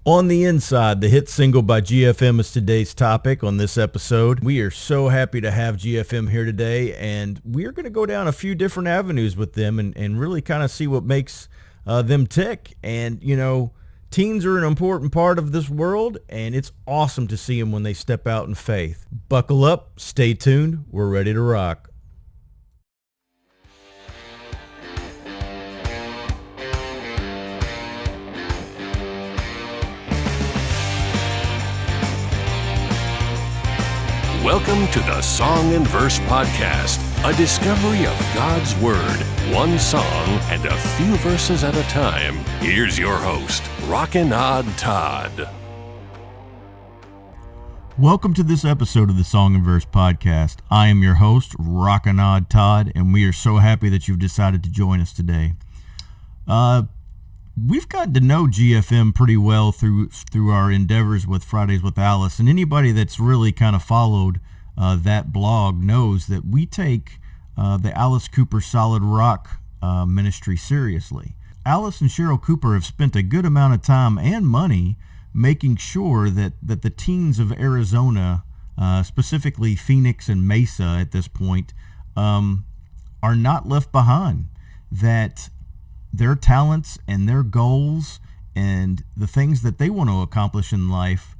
On the Inside, the hit single by GFM is today's topic on this episode. We are so happy to have GFM here today, and we're going to go down a few different avenues with them and really kind of see what makes them tick. And, you know, teens are an important part of this world, and it's awesome to see them when they step out in faith. Buckle up, stay tuned, we're ready to rock. Welcome to the Song and Verse Podcast, a discovery of God's Word, one song and a few verses at a time. Here's your host, Rockin' Odd Todd. Welcome to this episode of the Song and Verse Podcast. I am your host, Rockin' Odd Todd, and we are so happy that you've decided to join us today. We've gotten to know GFM pretty well through our endeavors with Fridays with Alice, and anybody that's really kind of followed that blog knows that we take the Alice Cooper Solid Rock ministry seriously. Alice and Cheryl Cooper have spent a good amount of time and money making sure that the teens of Arizona, specifically Phoenix and Mesa at this point, are not left behind, that their talents and their goals and the things that they want to accomplish in life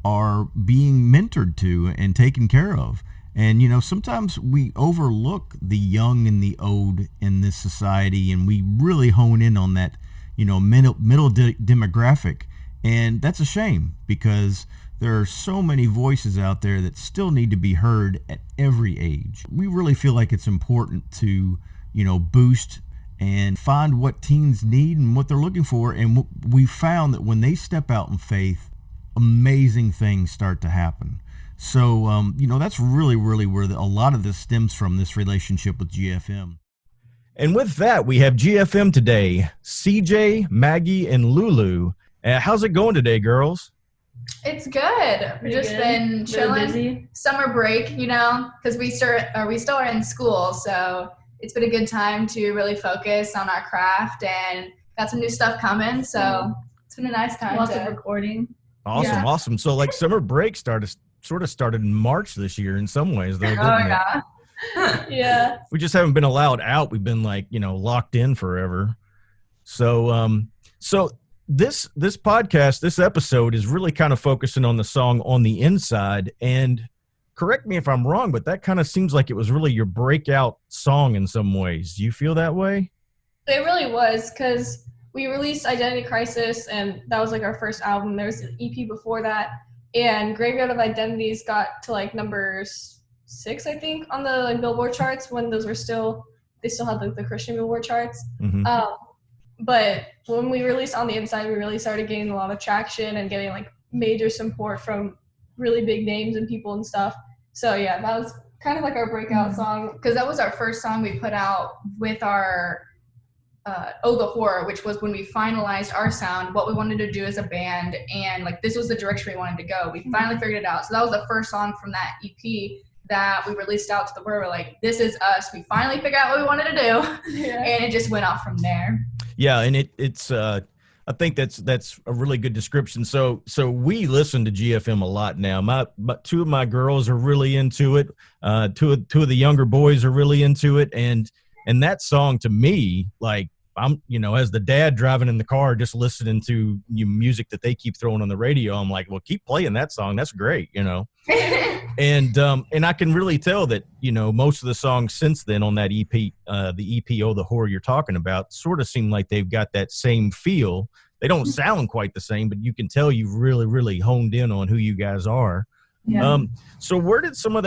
are being mentored to and taken care of. And, you know, sometimes we overlook the young and the old in this society, and we really hone in on that, you know, middle demographic. And that's a shame, because there are so many voices out there that still need to be heard at every age. We really feel like it's important to, you know, boost and find what teens need and what they're looking for. And we found that when they step out in faith, amazing things start to happen. So, you know, that's really where a lot of this stems from, this relationship with GFM. And with that, we have GFM today, CJ, Maggie, and Lulu. How's it going today, girls? It's good. We've just been chilling. Summer break, you know, because we still are in school, so it's been a good time to really focus on our craft and got some new stuff coming. So it's been a nice time. Lots of recording. Awesome. So like summer break started in March this year in some ways, though, didn't yeah. it? Yeah. We just haven't been allowed out. We've been like, you know, locked in forever. So this podcast, this episode is really kind of focusing on the song On the Inside. And correct me if I'm wrong, but that kind of seems like it was really your breakout song in some ways. Do you feel that way? It really was, because we released Identity Crisis, and that was like our first album. There was an EP before that, and Graveyard of Identities got to like number 6, I think, on the like Billboard charts, when they still had like the Christian Billboard charts. Mm-hmm. But when we released On the Inside, we really started getting a lot of traction and getting like major support from really big names and people and stuff. So yeah, that was kind of like our breakout song, because that was our first song we put out with our Oh the Horror, which was when we finalized our sound, what we wanted to do as a band, and like this was the direction we wanted to go. We finally figured it out. So that was the first song from that EP that we released out to the world. We're like, this is us. We finally figured out what we wanted to do, and it just went off from there. Yeah, and it's I think that's a really good description. So we listen to GFM a lot now. My two of my girls are really into it. Two of the younger boys are really into it, and that song to me, like, I'm, you know, as the dad driving in the car, just listening to music that they keep throwing on the radio, I'm like, well, keep playing that song. That's great, you know. And I can really tell that, you know, most of the songs since then on that EP, the EP, Oh the Horror you're talking about, sort of seem like they've got that same feel. They don't sound quite the same, but you can tell you've really honed in on who you guys are. Yeah. So where did some of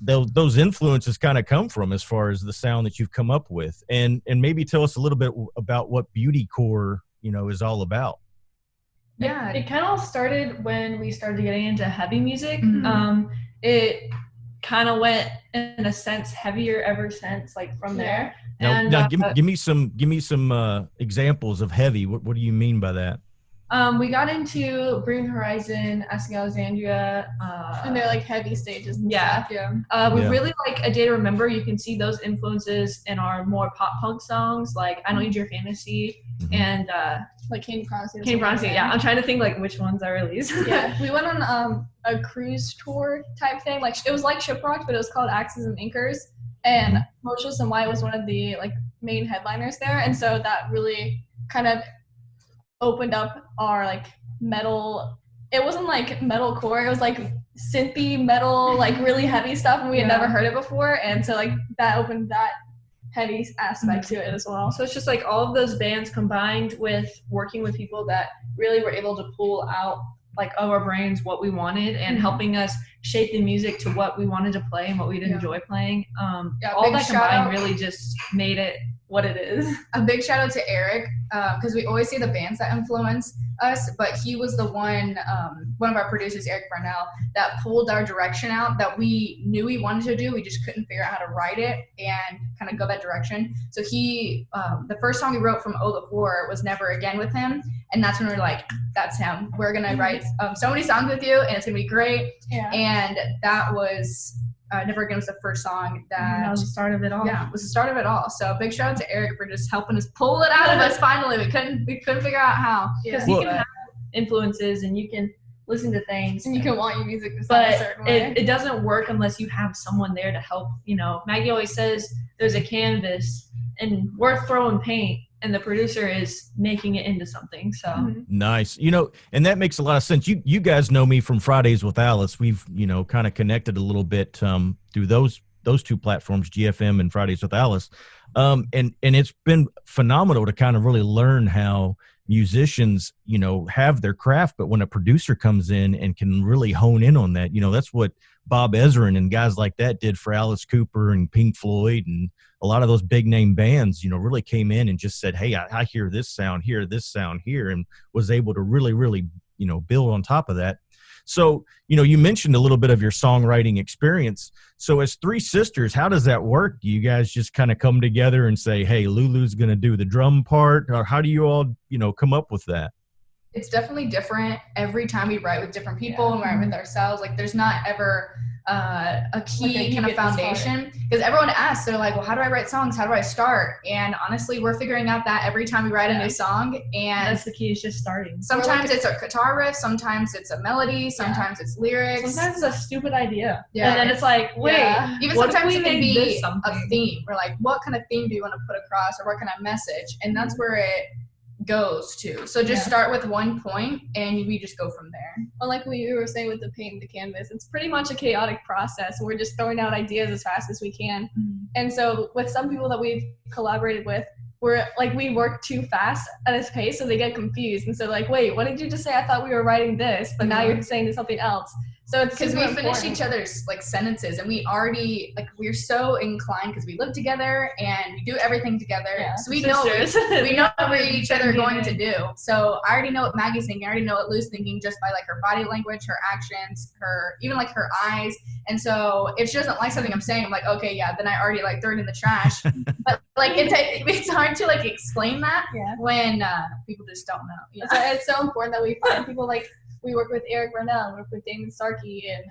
those influences kind of come from as far as the sound that you've come up with? And maybe tell us a little bit about what Beautycore, you know, is all about. Yeah, it kind of all started when we started getting into heavy music. Mm-hmm. It kind of went, in a sense, heavier ever since, like, from there. Now give me some examples of heavy. What do you mean by that? We got into Bring Horizon, Asking Alexandria, and they're like heavy stages and yeah. stuff. Yeah. We really like A Day to Remember. You can see those influences in our more pop punk songs, like I Don't Need Your Fantasy, Mm-hmm. and like Candy Promise. Candy Promise, yeah. I'm trying to think like which ones are released. Yeah, we went on a cruise tour type thing. Like it was like Shipwrecked, but it was called Axes and Anchors. And Motionless in White was one of the like main headliners there, and so that really kind of opened up our like metal. It wasn't like metalcore; it was like synthy metal, like really heavy stuff, and we had never heard it before, and so like that opened that heavy aspect to it as well. So it's just like all of those bands combined with working with people that really were able to pull out like of our brains what we wanted and helping us shape the music to what we wanted to play and what we'd enjoy playing. All that combined really just made it what it is. A big shout out to Eric, because we always see the bands that influence us, but he was the one of our producers, Eric Barnell, that pulled our direction out that we knew we wanted to do. We just couldn't figure out how to write it and kind of go that direction. So he, the first song we wrote from Oh the Horror was Never Again with him. And that's when we were like, that's him. We're going to write so many songs with you, and it's going to be great. Yeah. And that was Never Again was the first song that was the start of it all. Yeah, it was the start of it all. So big shout out to Eric for just helping us pull it out of us finally. We couldn't figure out how. Because you can have influences and you can listen to things. And you can want your music to sound a certain way. It doesn't work unless you have someone there to help. You know, Maggie always says there's a canvas and we're throwing paint and the producer is making it into something. So nice. You know, and that makes a lot of sense. You guys know me from Fridays with Alice. We've, you know, kind of connected a little bit through those two platforms, GFM and Fridays with Alice. And it's been phenomenal to kind of really learn how musicians, you know, have their craft, but when a producer comes in and can really hone in on that, you know, that's what Bob Ezrin and guys like that did for Alice Cooper and Pink Floyd, and a lot of those big name bands, you know, really came in and just said, hey, I hear this sound here, and was able to really, really, you know, build on top of that. So, you know, you mentioned a little bit of your songwriting experience. So as three sisters, how does that work? Do you guys just kind of come together and say, hey, Lulu's going to do the drum part? Or how do you all, you know, come up with that? It's definitely different every time we write with different people and write with ourselves. Like there's not ever a key kind of foundation, because everyone asks, they're like, well, how do I write songs? How do I start? And honestly, we're figuring out that every time we write a new song. And that's the key, is just starting. Sometimes it's a guitar riff, sometimes it's a melody, sometimes it's lyrics. Sometimes it's a stupid idea. Yeah. And then it's like, wait, even sometimes it can be a theme. We're like, what kind of theme do you want to put across, or what kind of message? And that's where it goes to. So just start with one point and we just go from there. Well, like we were saying with the paint and the canvas, it's pretty much a chaotic process. We're just throwing out ideas as fast as we can. And so with some people that we've collaborated with, we're like, we work too fast at this pace, so they get confused. And so like, wait, what did you just say? I thought we were writing this, but now you're saying something else. So it's because we finish each other's like sentences, and we already like, we're so inclined because we live together and we do everything together. So we know what each other are going to do. So I already know what Maggie's thinking. I already know what Lou's thinking just by like her body language, her actions, even like her eyes. And so if she doesn't like something I'm saying, I'm like, okay, yeah, then I already like throw it in the trash. But like it's hard to like explain that when people just don't know. So it's so important that we find people like. We work with Eric Barnell, we work with Damon Starkey, and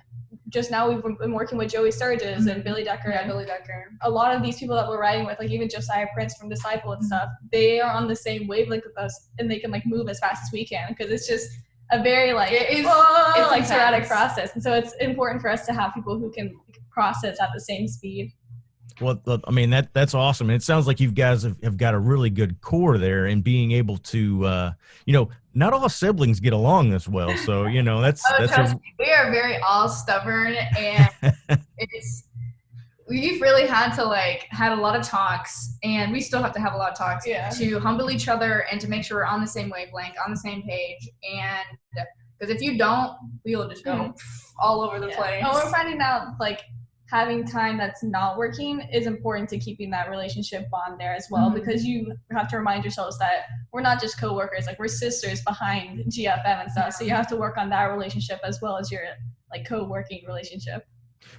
just now we've been working with Joey Sturgis and Billy Decker. Yeah, Billy Decker. A lot of these people that we're writing with, like even Josiah Prince from Disciple and stuff, they are on the same wavelength with us, and they can like move as fast as we can, because it's just a very like it's like sporadic process, and so it's important for us to have people who can process at the same speed. Well, I mean, that's awesome. And it sounds like you guys have got a really good core there, and being able to, you know, not all siblings get along this well. So, you know, we are very all stubborn, and we've really had a lot of talks, and we still have to have a lot of talks to humble each other and to make sure we're on the same wavelength, on the same page. And because if you don't, we will just go all over the place. And we're finding out like, having time that's not working is important to keeping that relationship bond there as well, because you have to remind yourselves that we're not just coworkers, like we're sisters behind GFM and stuff. So you have to work on that relationship as well as your like co-working relationship.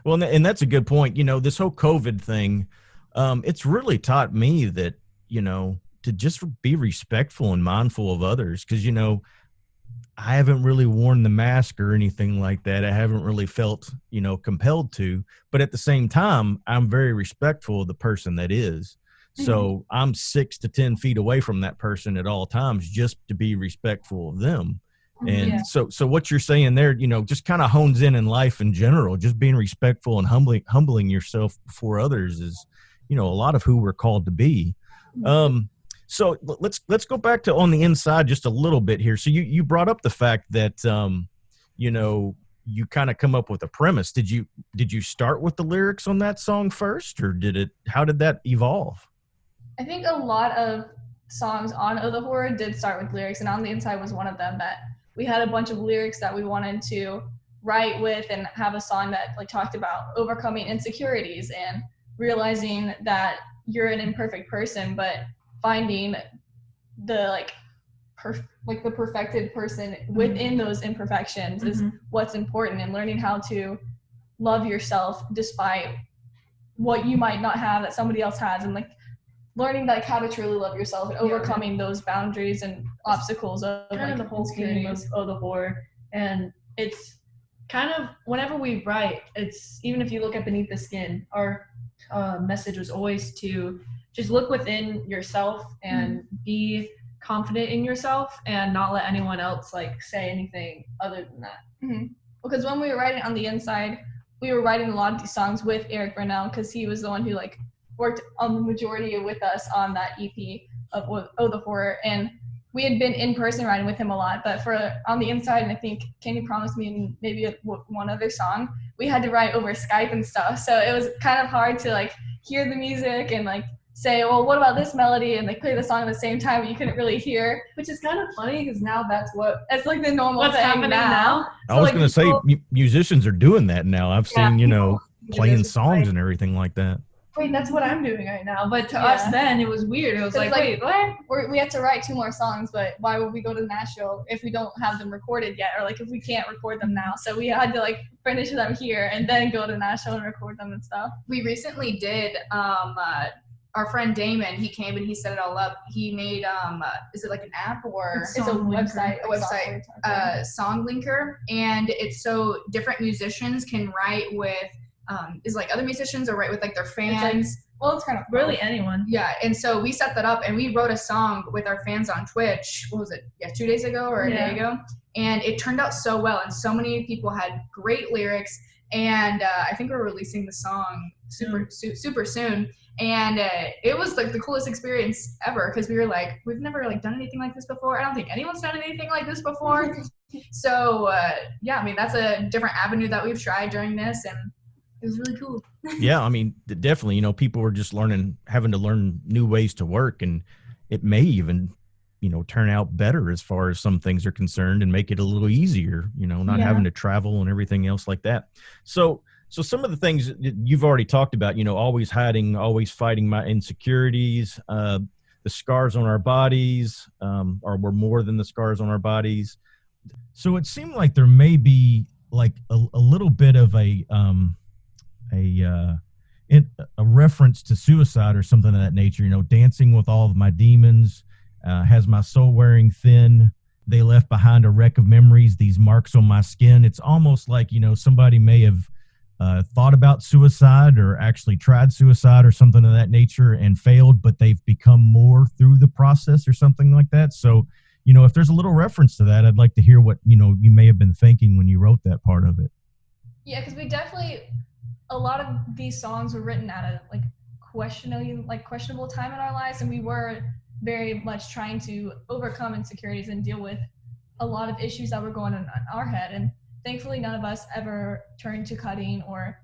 Well, and that's a good point. You know, this whole COVID thing, it's really taught me that, you know, to just be respectful and mindful of others. Cause you know, I haven't really worn the mask or anything like that. I haven't really felt, you know, compelled to, but at the same time, I'm very respectful of the person that is. So I'm 6 to 10 feet away from that person at all times just to be respectful of them. And so what you're saying there, just kind of hones in life in general, just being respectful and humbling yourself before others is, a lot of who we're called to be. So let's go back to on the inside just a little bit here. So you brought up the fact that, you kind of come up with a premise. Did you start with the lyrics on that song first, or how did that evolve? I think a lot of songs on Oh the Horror did start with lyrics, and On the Inside was one of them. That we had a bunch of lyrics that we wanted to write with and have a song that like talked about overcoming insecurities and realizing that you're an imperfect person, but finding the the perfected person within those imperfections is what's important, and learning how to love yourself despite what you might not have that somebody else has, and learning how to truly love yourself and overcoming those boundaries and obstacles of kind of the whole theme of the horror. And it's kind of whenever we write, it's even if you look at Beneath the Skin, our message was always to just look within yourself and be confident in yourself and not let anyone else say anything other than that. Because when we were writing On the Inside, we were writing a lot of these songs with Eric Burnell, because he was the one who worked on the majority with us on that EP of Oh the Horror, and we had been in person writing with him a lot. But for On the Inside, and I think Can You Promise Me and maybe one other song, we had to write over Skype and stuff, so it was kind of hard to hear the music and say, well, what about this melody, and play the song at the same time, but you couldn't really hear, which is kind of funny because now that's the normal what's thing happening now. I was going to say musicians are doing that now. I've seen playing songs and everything like that. Wait, that's what I'm doing right now. But to us then, it was weird. It was wait, what? We had to write 2 more songs, but why would we go to Nashville if we don't have them recorded yet, or if we can't record them now? So we had to finish them here and then go to Nashville and record them and stuff. We recently did our friend Damon, he came and he set it all up. He made is it an app or it's a website, song linker, and it's so different musicians can write with other musicians or write with their fans. It's kind of really anyone. Yeah, and so we set that up and we wrote a song with our fans on Twitch. What was it? 2 days ago or a day ago, and it turned out so well, and so many people had great lyrics. And I think we're releasing the song super soon. And it was the coolest experience ever, because we were we've never done anything like this before. I don't think anyone's done anything like this before. So that's a different avenue that we've tried during this, and it was really cool. Yeah, definitely. People are just having to learn new ways to work, and it may even turn out better as far as some things are concerned, and make it a little easier, not having to travel and everything else like that. So some of the things that you've already talked about, always hiding, always fighting my insecurities, the scars on our bodies, or we're more than the scars on our bodies. So it seemed like there may be a little bit of a reference to suicide or something of that nature, dancing with all of my demons, has my soul wearing thin. They left behind a wreck of memories, these marks on my skin. It's almost like, somebody may have thought about suicide or actually tried suicide or something of that nature and failed, but they've become more through the process or something like that. So, if there's a little reference to that, I'd like to hear what, you may have been thinking when you wrote that part of it. Yeah, because a lot of these songs were written at a questionable time in our lives, and we were very much trying to overcome insecurities and deal with a lot of issues that were going on in our head. And thankfully, none of us ever turned to cutting or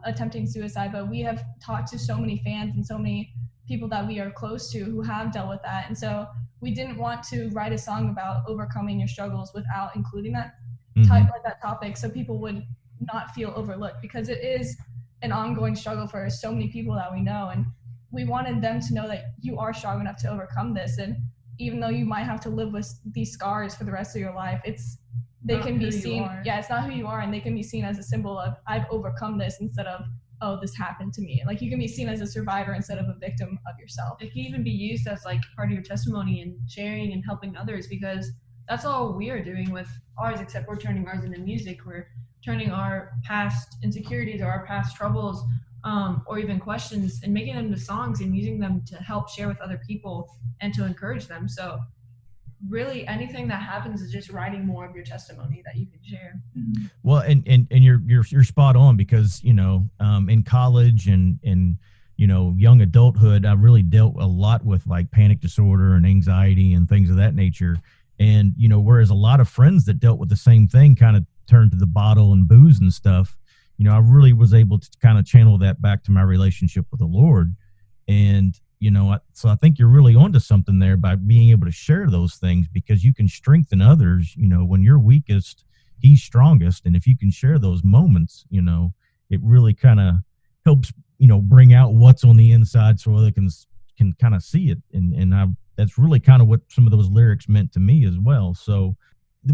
attempting suicide, but we have talked to so many fans and so many people that we are close to who have dealt with that. And so we didn't want to write a song about overcoming your struggles without including that that topic, so people would not feel overlooked, because it is an ongoing struggle for so many people that we know, and we wanted them to know that you are strong enough to overcome this. And even though you might have to live with these scars for the rest of your life, they can be seen. Yeah, it's not who you are, and they can be seen as a symbol of I've overcome this, instead of this happened to me. You can be seen as a survivor instead of a victim of yourself. It can even be used as part of your testimony and sharing and helping others, because that's all we are doing with ours, except we're turning ours into music. We're turning our past insecurities or our past troubles or even questions, and making them into songs and using them to help share with other people and to encourage them. So really anything that happens is just writing more of your testimony that you can share. Well, and you're spot on, because in college and young adulthood, I really dealt a lot with like panic disorder and anxiety and things of that nature. And whereas a lot of friends that dealt with the same thing kind of turned to the bottle and booze and stuff, I really was able to kind of channel that back to my relationship with the Lord. And so I think you're really onto something there by being able to share those things, because you can strengthen others. When you're weakest, He's strongest. And if you can share those moments, it really kind of helps, bring out what's on the inside so they can kind of see it. And that's really kind of what some of those lyrics meant to me as well. So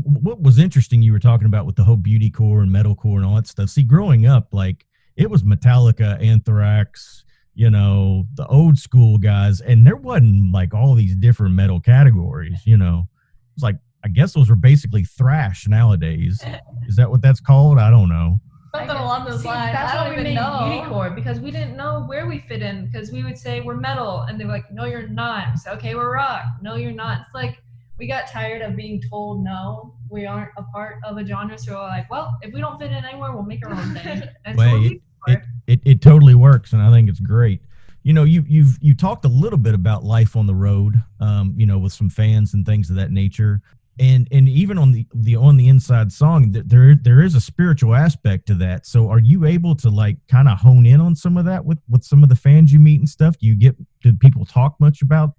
what was interesting, you were talking about with the whole beauty core and metalcore and all that stuff. See, growing up, like, it was Metallica, Anthrax, the old school guys, and there wasn't like all these different metal categories. It's like, I guess those are basically thrash nowadays. Is that what that's called? I don't know. Something along those lines. That's I why don't we even made know. beautycore, because we didn't know where we fit in, because we would say we're metal and they're like, no, you're not. So, okay, we're rock. No, you're not. It's like we got tired of being told no, we aren't a part of a genre. So we're like, well, if we don't fit in anywhere, we'll make our own thing. And Well, so it totally works, and I think it's great. You talked a little bit about life on the road, with some fans and things of that nature, and even on the inside song, there is a spiritual aspect to that. So, are you able to like kind of hone in on some of that with some of the fans you meet and stuff? Did people talk much about?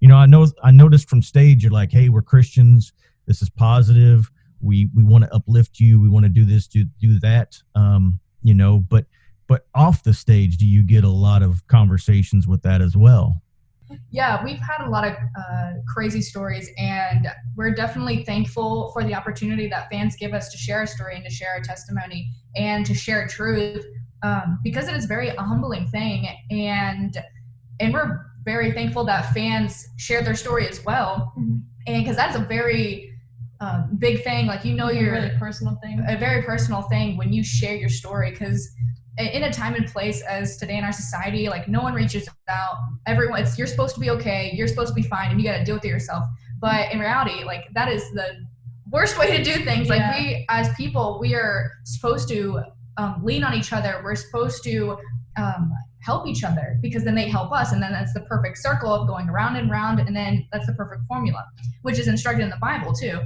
I noticed from stage you're like, hey, we're Christians. This is positive. We want to uplift you. We want to do this, do that. But off the stage, do you get a lot of conversations with that as well? Yeah, we've had a lot of crazy stories, and we're definitely thankful for the opportunity that fans give us to share our story and to share our testimony and to share truth, because it is a humbling thing, and we're very thankful that fans share their story as well, and because that's a very big thing. Like, you're a really personal thing. A very personal thing when you share your story, because in a time and place as today in our society, like, no one reaches out. You're supposed to be okay, you're supposed to be fine, and you got to deal with it yourself. But in reality, like, that is the worst way to do things. Like, we as people, we are supposed to lean on each other. We're supposed to help each other, because then they help us, and then that's the perfect circle of going around and round, and then that's the perfect formula, which is instructed in the Bible too.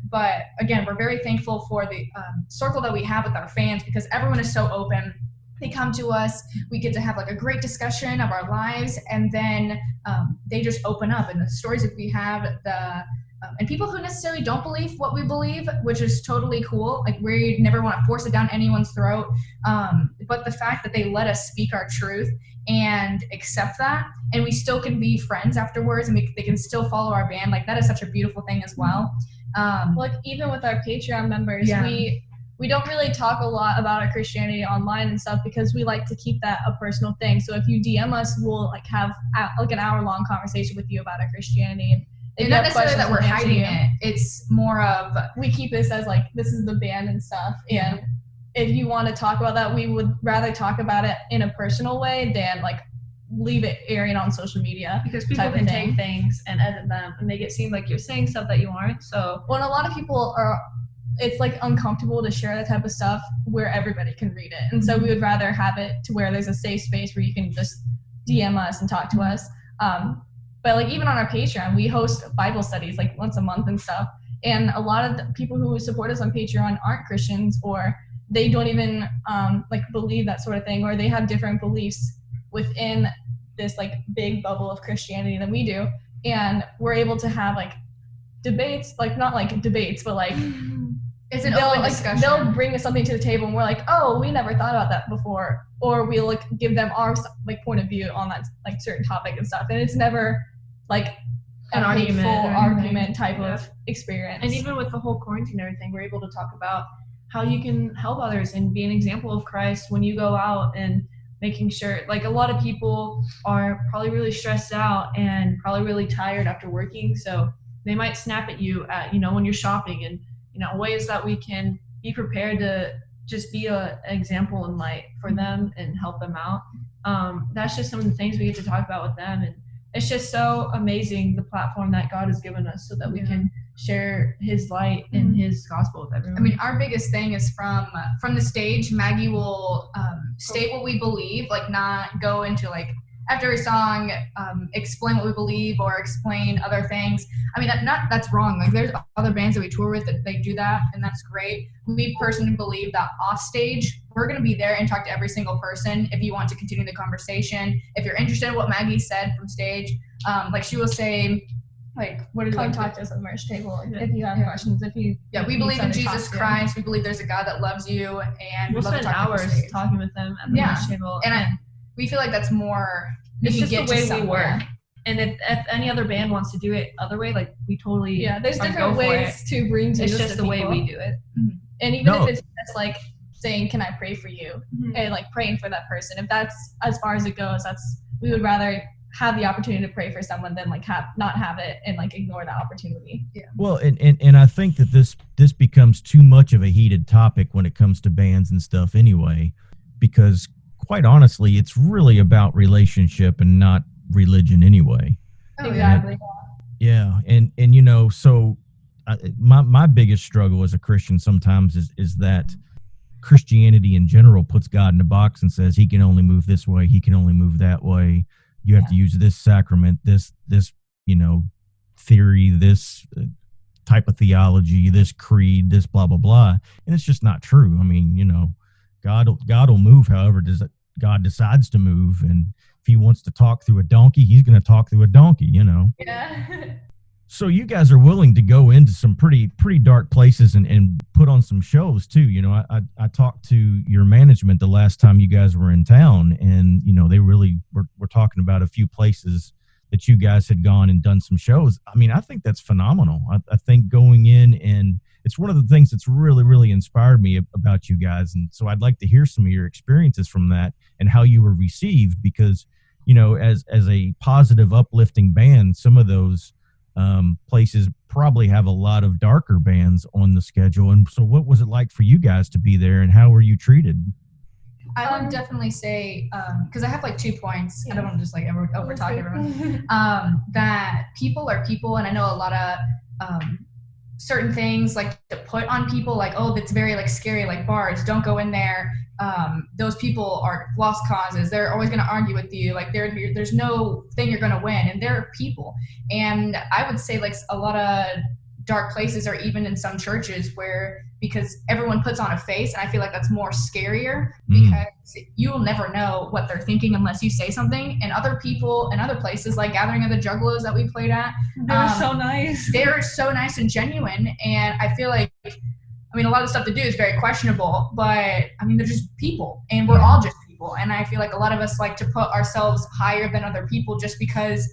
But again, we're very thankful for the circle that we have with our fans, because everyone is so open. They come to us, we get to have like a great discussion of our lives, and then they just open up, and the stories that we have, and people who necessarily don't believe what we believe, which is totally cool. Like, we never want to force it down anyone's throat. But the fact that they let us speak our truth and accept that, and we still can be friends afterwards, and they can still follow our band, like, that is such a beautiful thing as well. Like, even with our Patreon members, we don't really talk a lot about our Christianity online and stuff, because we like to keep that a personal thing. So if you DM us, we'll like have like an hour-long conversation with you about our Christianity. And not necessarily that we're hiding it. It's more of, we keep this as like, this is the band and stuff. And if you want to talk about that, we would rather talk about it in a personal way than like leave it airing on social media. Because people can take things and edit them and make it seem like you're saying stuff that you aren't. So, well, a lot of people it's like uncomfortable to share that type of stuff where everybody can read it. And so we would rather have it to where there's a safe space where you can just DM us and talk to us. But like, even on our Patreon, we host Bible studies like once a month and stuff. And a lot of the people who support us on Patreon aren't Christians, or they don't even like believe that sort of thing, or they have different beliefs within this like big bubble of Christianity than we do. And we're able to have like debates, like not like debates, but like it's an open discussion. They'll bring us something to the table, and we're like, oh, we never thought about that before, or we'll like give them our like point of view on that like certain topic and stuff. And it's never like an argument type of experience. And even with the whole quarantine and everything, we're able to talk about how you can help others and be an example of Christ when you go out, and making sure, like, a lot of people are probably really stressed out and probably really tired after working, so they might snap at you at, when you're shopping, and ways that we can be prepared to just be an example and light for them and help them out. That's just some of the things we get to talk about with them, and it's just so amazing, the platform that God has given us so that we can share his light and his gospel with everyone. I mean, our biggest thing is from the stage, Maggie will state what we believe, like not go into like after every song, explain what we believe or explain other things. I mean, that's wrong. Like there's other bands that we tour with that they do that, and that's great. We personally believe that off stage, we're going to be there and talk to every single person if you want to continue the conversation. If you're interested in what Maggie said from stage, like she will say, like, what is Come like, talk to us at the merch table if you have questions. If you we believe in Jesus Christ. We believe there's a God that loves you, and we'll spend hours talking with them at the merch table. And we feel like that's more. It's just the way we work. And if any other band wants to do it other way, like we totally there's different ways to bring Jesus. It's just the way we do it. And even if it's just like saying, "Can I pray for you?" and like praying for that person, if that's as far as it goes, we would rather have the opportunity to pray for someone than like not have it and like ignore that opportunity. Well, and I think that this becomes too much of a heated topic when it comes to bands and stuff anyway, because quite honestly, it's really about relationship and not religion anyway. Exactly. Yeah, and you know, so my biggest struggle as a Christian sometimes is that Christianity in general puts God in a box and says he can only move this way, he can only move that way. You have to use this sacrament, this you know, theory, this type of theology, this creed, this blah blah blah, and it's just not true. I mean, you know, God will move however God decides to move, and if he wants to talk through a donkey, he's going to talk through a donkey, you know. Yeah. So you guys are willing to go into some pretty dark places and put on some shows too. You know, I talked to your management the last time you guys were in town, and you know, they really were talking about a few places that you guys had gone and done some shows. I mean, I think that's phenomenal. I think going in, and it's one of the things that's really, really inspired me about you guys. And so I'd like to hear some of your experiences from that and how you were received, because, you know, as a positive, uplifting band, some of those places probably have a lot of darker bands on the schedule. And so what was it like for you guys to be there, and how were you treated? I would definitely say, because I have like 2 points. I don't want to just like over talk everyone. That people are people, and I know a lot of certain things like to put on people, like, oh, that's very like scary, like bars, don't go in there. Those people are lost causes. They're always going to argue with you. Like there's no thing you're going to win, and they're people. And I would say like a lot of dark places, or even in some churches, where because everyone puts on a face, and I feel like that's more scarier because you will never know what they're thinking unless you say something. And other people in other places, like Gathering of the Juggalos that we played at, they're so nice. They're so nice and genuine, and I feel like, I mean, a lot of stuff to do is very questionable, but I mean, they're just people, and we're all just people. And I feel like a lot of us like to put ourselves higher than other people just because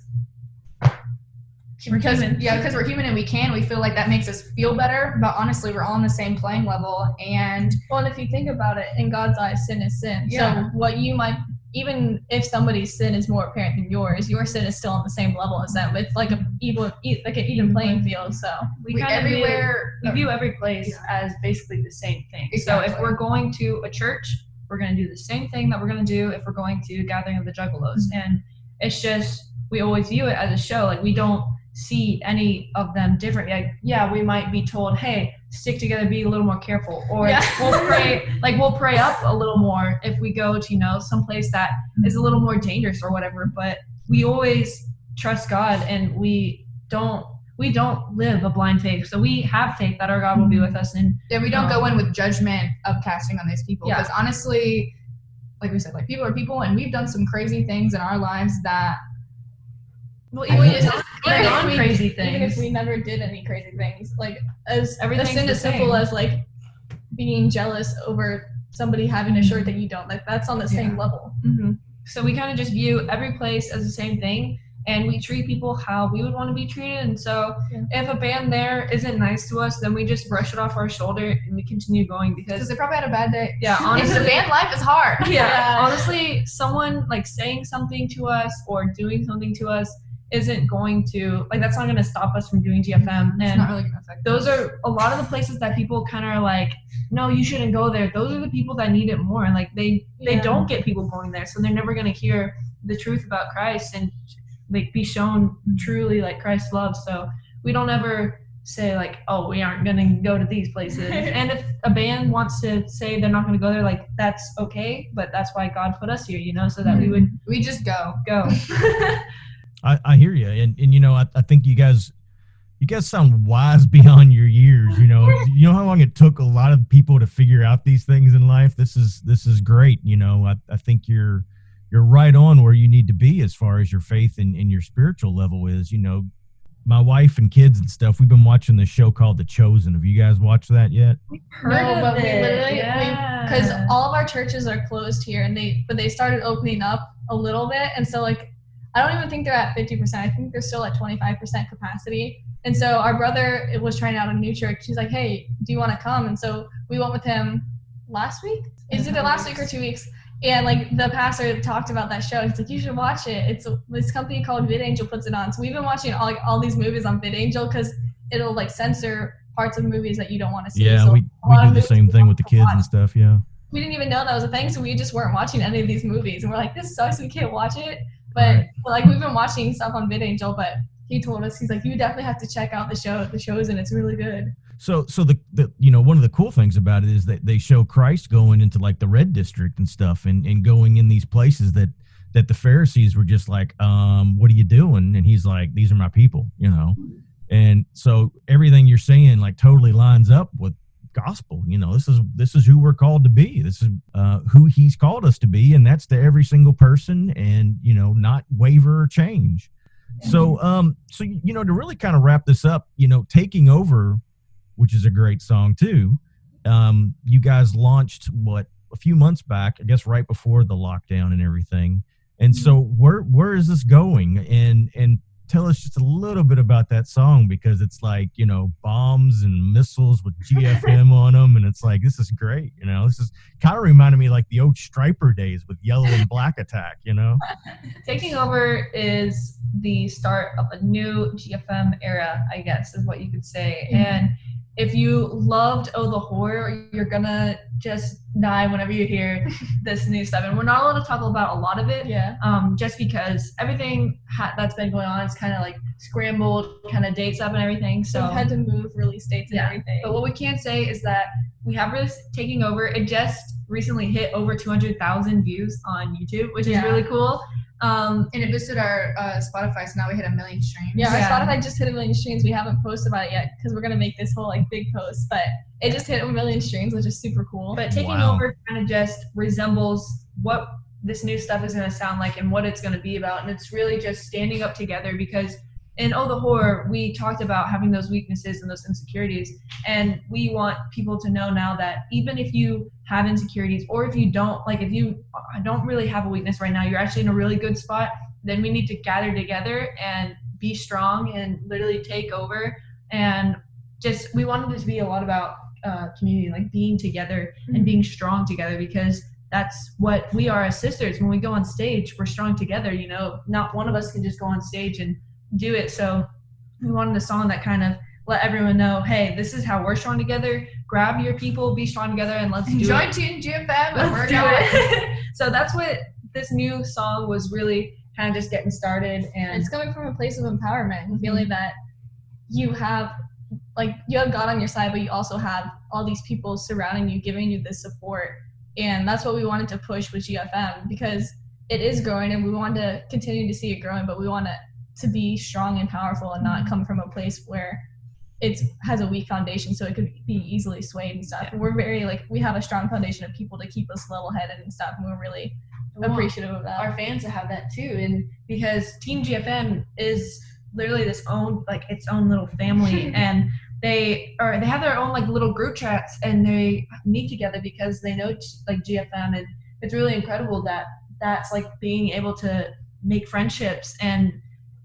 we're human. Yeah, because we're human and we feel like that makes us feel better, but honestly, we're all on the same playing level. And if you think about it, in God's eyes, sin is sin. Yeah. So what you might, even if somebody's sin is more apparent than yours, your sin is still on the same level as them. It's like an even playing field. So we kind of view every place as basically the same thing. Exactly. So if we're going to a church, we're going to do the same thing that we're going to do if we're going to Gathering of the Juggalos. And it's just, we always view it as a show. Like, we don't see any of them different. Like, yeah, we might be told, hey, stick together, be a little more careful, or we'll pray up a little more if we go to, you know, someplace that is a little more dangerous or whatever. But we always trust God, and we don't live a blind faith. So we have faith that our God will be with us, and we don't go in with judgment of casting on these people, because honestly, like we said, like, people are people, and we've done some crazy things in our lives that even if we never did any crazy things, like as a sin as simple as like being jealous over somebody having a shirt that you don't, like that's on the same level. So we kind of just view every place as the same thing, and we treat people how we would want to be treated. And so if a band there isn't nice to us, then we just brush it off our shoulder and we continue going, because they probably had a bad day. Yeah, honestly, the band life is hard. Honestly, someone like saying something to us or doing something to us isn't going to, like, that's not going to stop us from doing GFM. It's not really going to affect those are a lot of the places that people kind of are like, no, you shouldn't go there. Those are the people that need it more. And like they don't get people going there. So they're never going to hear the truth about Christ and like be shown truly like Christ's love. So we don't ever say like, oh, we aren't going to go to these places. And if a band wants to say they're not going to go there, like that's okay. But that's why God put us here, you know, so that we just go. I hear you. And you know, I think you guys sound wise beyond your years. You know how long it took a lot of people to figure out these things in life. This is great. You know, I think you're right on where you need to be as far as your faith and your spiritual level is. You know, my wife and kids and stuff, we've been watching this show called The Chosen. Have you guys watched that yet? No, but we literally, because all of our churches are closed here, and they started opening up a little bit, and so like I don't even think they're at 50%. I think they're still at 25% capacity. And so our brother was trying out a new church. He's like, hey, do you want to come? And so we went with him last week. Is it the last week or 2 weeks? And like the pastor talked about that show. He's like, you should watch it. It's this company called VidAngel puts it on. So we've been watching all these movies on VidAngel because it'll like censor parts of movies that you don't want to see. Yeah, so we do the same thing with the kids and stuff. Yeah. We didn't even know that was a thing, so we just weren't watching any of these movies. And we're like, this sucks. We can't watch it. But like we've been watching stuff on VidAngel, but he told us, he's like, you definitely have to check out the shows, and it's really good. So the you know, one of the cool things about it is that they show Christ going into like the red district and stuff and going in these places that the Pharisees were just like, what are you doing? And he's like, these are my people, you know? And so everything you're saying like totally lines up with gospel. You know, this is who we're called to be. This is who he's called us to be. And that's to every single person, and, you know, not waver or change. So, you know, to really kind of wrap this up, you know, Taking Over, which is a great song too. You guys launched a few months back, I guess right before the lockdown and everything. And so where is this going? And tell us just a little bit about that song, because it's like, you know, bombs and missiles with GFM on them. And it's like, this is great. You know, this is kind of reminded me like the old Striper days with Yellow and Black Attack, you know? Taking Over is the start of a new GFM era, I guess, is what you could say. Mm-hmm. And if you loved Oh the Horror, you're gonna just die whenever you hear this new stuff. And we're not allowed to talk about a lot of it, just because everything that's been going on is kind of like scrambled, kind of dates up and everything. So we've had to move release dates and everything. But what we can say is that we have released Taking Over. It just recently hit over 200,000 views on YouTube, which is really cool. And it boosted our Spotify, so now we hit 1 million streams. Yeah, our Spotify just hit 1 million streams. We haven't posted about it yet because we're gonna make this whole like big post, but it just hit 1 million streams, which is super cool. But Taking Over kind of just resembles what this new stuff is gonna sound like and what it's gonna be about, and it's really just standing up together, because in Oh the Horror, we talked about having those weaknesses and those insecurities, and we want people to know now that even if you have insecurities, or if you don't really have a weakness right now, you're actually in a really good spot, then we need to gather together and be strong and literally take over. And just, we wanted it to be a lot about community, like being together and being strong together, because that's what we are as sisters. When we go on stage, we're strong together, you know, not one of us can just go on stage and do it. So we wanted a song that kind of let everyone know, hey, this is how we're strong together. Grab your people, be strong together, and let's do it. Join Team GFM. Let's do it. So that's what this new song was really kind of just getting started. And it's coming from a place of empowerment and feeling that you have God on your side, but you also have all these people surrounding you, giving you this support. And that's what we wanted to push with GFM, because it is growing and we want to continue to see it growing, but we want to be strong and powerful and not come from a place where it has a weak foundation, so it could be easily swayed and stuff. And we're very we have a strong foundation of people to keep us level-headed and stuff, and we're really appreciative of that. Our fans have that too, and because Team GFM is literally its own little family, and they have their own little group chats, and they meet together because they know GFM, and it's really incredible that's being able to make friendships and,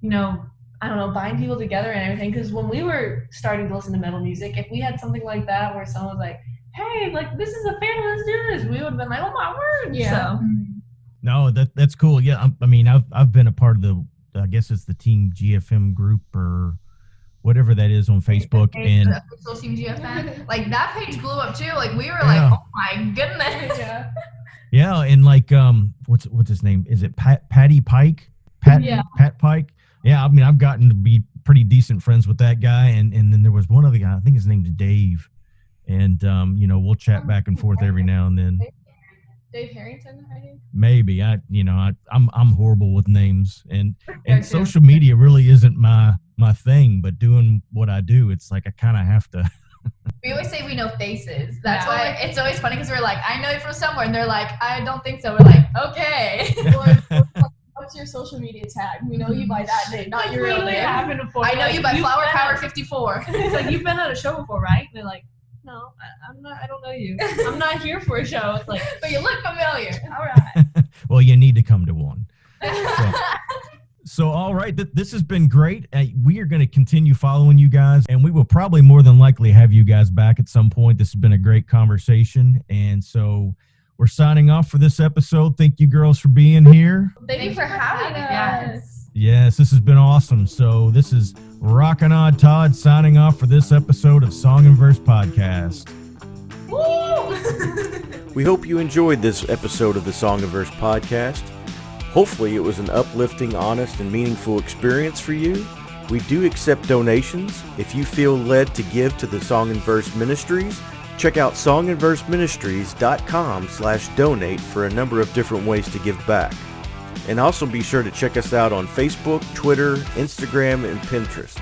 you know, I don't know, bind people together and everything. Because when we were starting to listen to metal music, if we had something like that where someone was like, hey, this is a family, let's do this, we would have been like, oh my word. Yeah. So. No, that's cool. Yeah, I mean, I've been a part of I guess it's the Team GFM group or whatever that is on Facebook. And The official Team GFN. Like that page blew up too. Like we were Yeah. like, oh my goodness. Yeah. yeah, and like what's his name? Is it Patty Pike? Pat Pike? Yeah, I mean I've gotten to be pretty decent friends with that guy, and then there was one other guy, I think his name's Dave. And we'll chat back and forth every now and then. Dave Harrington, I think. Maybe I'm horrible with names, and social media really isn't my thing, but doing what I do, it's like I kind of have to. We always say we know faces. That's why it's always funny because we're like, I know you from somewhere, and they're like, I don't think so. We're like, okay. What's your social media tag? We know you by that name, not your real Literally name. happened before. I know Like, you by you've Flower been Power at- 54. It's like, you've been at a show before, right? And they're like, no, I'm not. I don't know you. I'm not here for a show. It's like, But you look familiar. all right. Well, you need to come to one. So, all right, this has been great. We are going to continue following you guys, and we will probably more than likely have you guys back at some point. This has been a great conversation, and so we're signing off for this episode. Thank you, girls, for being here. Thank you for having us. Yes, this has been awesome. So this is Rockin' Odd Todd signing off for this episode of Song and Verse Podcast. We hope you enjoyed this episode of the Song and Verse Podcast. Hopefully it was an uplifting, honest, and meaningful experience for you. We do accept donations. If you feel led to give to the Song and Verse Ministries, check out songandverseministries.com/donate for a number of different ways to give back. And also be sure to check us out on Facebook, Twitter, Instagram, and Pinterest.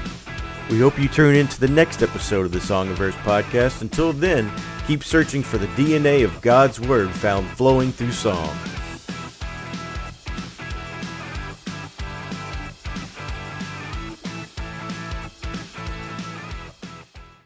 We hope you tune in to the next episode of the Song and Verse Podcast. Until then, keep searching for the DNA of God's Word found flowing through song.